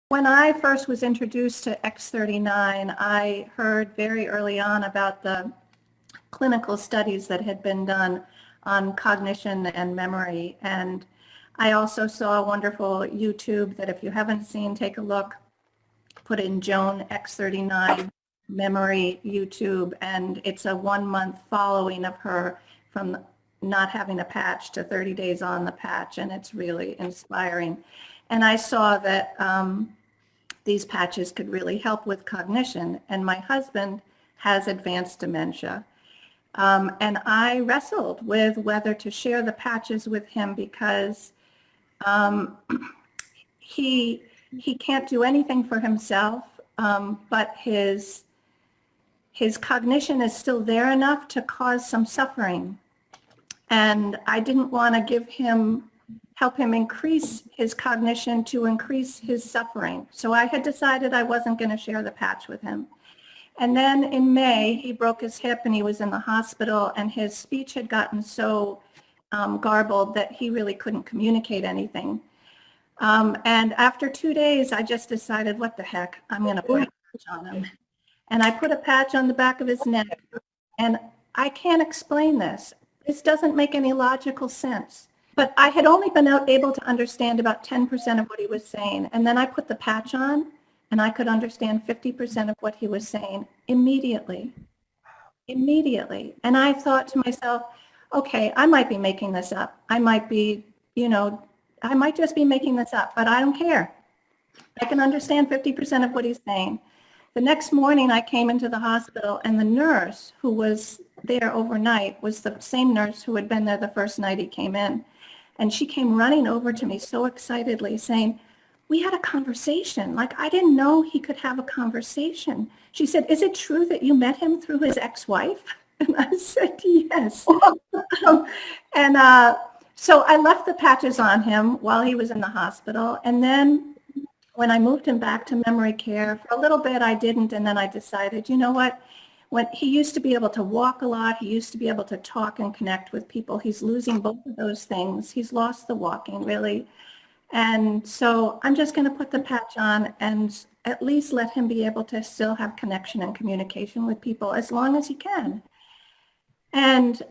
When I first was introduced to X39, I heard very early on about the clinical studies that had been done on cognition and memory. And I also saw a wonderful YouTube that if you haven't seen, take a look, put in Joan X39 memory YouTube, and it's a 1-month following of her from not having a patch to 30 days on the patch, and it's really inspiring. And I saw that these patches could really help with cognition, and my husband has advanced dementia. And I wrestled with whether to share the patches with him because he can't do anything for himself, but his cognition is still there enough to cause some suffering. And I didn't want to help him increase his cognition to increase his suffering. So I had decided I wasn't going to share the patch with him. And then in May, he broke his hip and he was in the hospital, and his speech had gotten so garbled that he really couldn't communicate anything. And after 2 days, I just decided, what the heck, I'm going to put a patch on him. And I put a patch on the back of his neck. And I can't explain this. This doesn't make any logical sense. But I had only been able to understand about 10% of what he was saying. And then I put the patch on, and I could understand 50% of what he was saying immediately. And I thought to myself, okay, I might be making this up. I might be, I might just be making this up, but I don't care. I can understand 50% of what he's saying. The next morning I came into the hospital, and the nurse who was there overnight was the same nurse who had been there the first night he came in. And she came running over to me so excitedly saying, we had a conversation. Like, I didn't know he could have a conversation. She said, is it true that you met him through his ex-wife? And I said, yes. So I left the patches on him while he was in the hospital. And then when I moved him back to memory care, for a little bit I didn't. And then I decided, you know what? When he used to be able to walk a lot, he used to be able to talk and connect with people. He's losing both of those things. He's lost the walking, really. And so I'm just going to put the patch on and at least let him be able to still have connection and communication with people as long as he can. And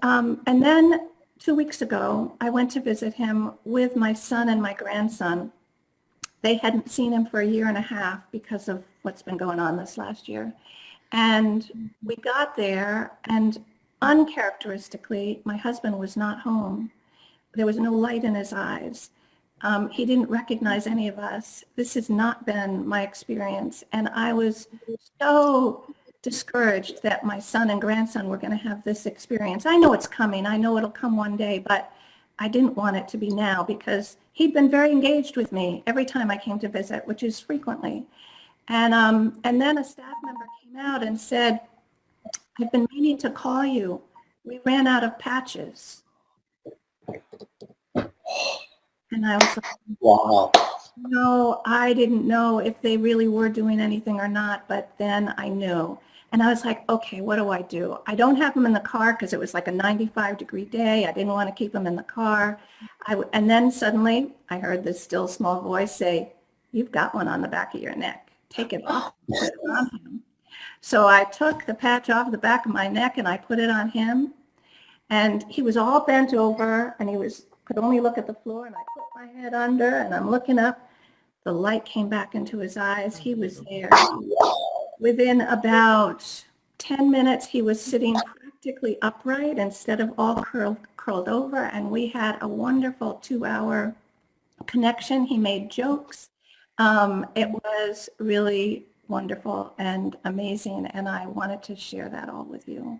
then 2 weeks ago, I went to visit him with my son and my grandson. They hadn't seen him for 1.5 years because of what's been going on this last year. And we got there, and uncharacteristically, my husband was not home. There was no light in his eyes. He didn't recognize any of us. This has not been my experience. And I was so discouraged that my son and grandson were going to have this experience. I know it's coming. I know it'll come one day, but I didn't want it to be now because he'd been very engaged with me every time I came to visit, which is frequently. And then a staff member came out and said, I've been meaning to call you. We ran out of patches. And I was like, wow. No, I didn't know if they really were doing anything or not, but then I knew. And I was like, okay, what do? I don't have them in the car because it was like a 95-degree day. I didn't want to keep them in the car. And then suddenly I heard this still small voice say, you've got one on the back of your neck. Take it off. Put it on him. So I took the patch off the back of my neck and I put it on him. And he was all bent over and could only look at the floor, and I put my head under and I'm looking up. The light came back into his eyes. He was there. Within about 10 minutes, he was sitting practically upright instead of all curled over, and we had a wonderful 2-hour connection. He made jokes. It was really wonderful and amazing, and I wanted to share that all with you.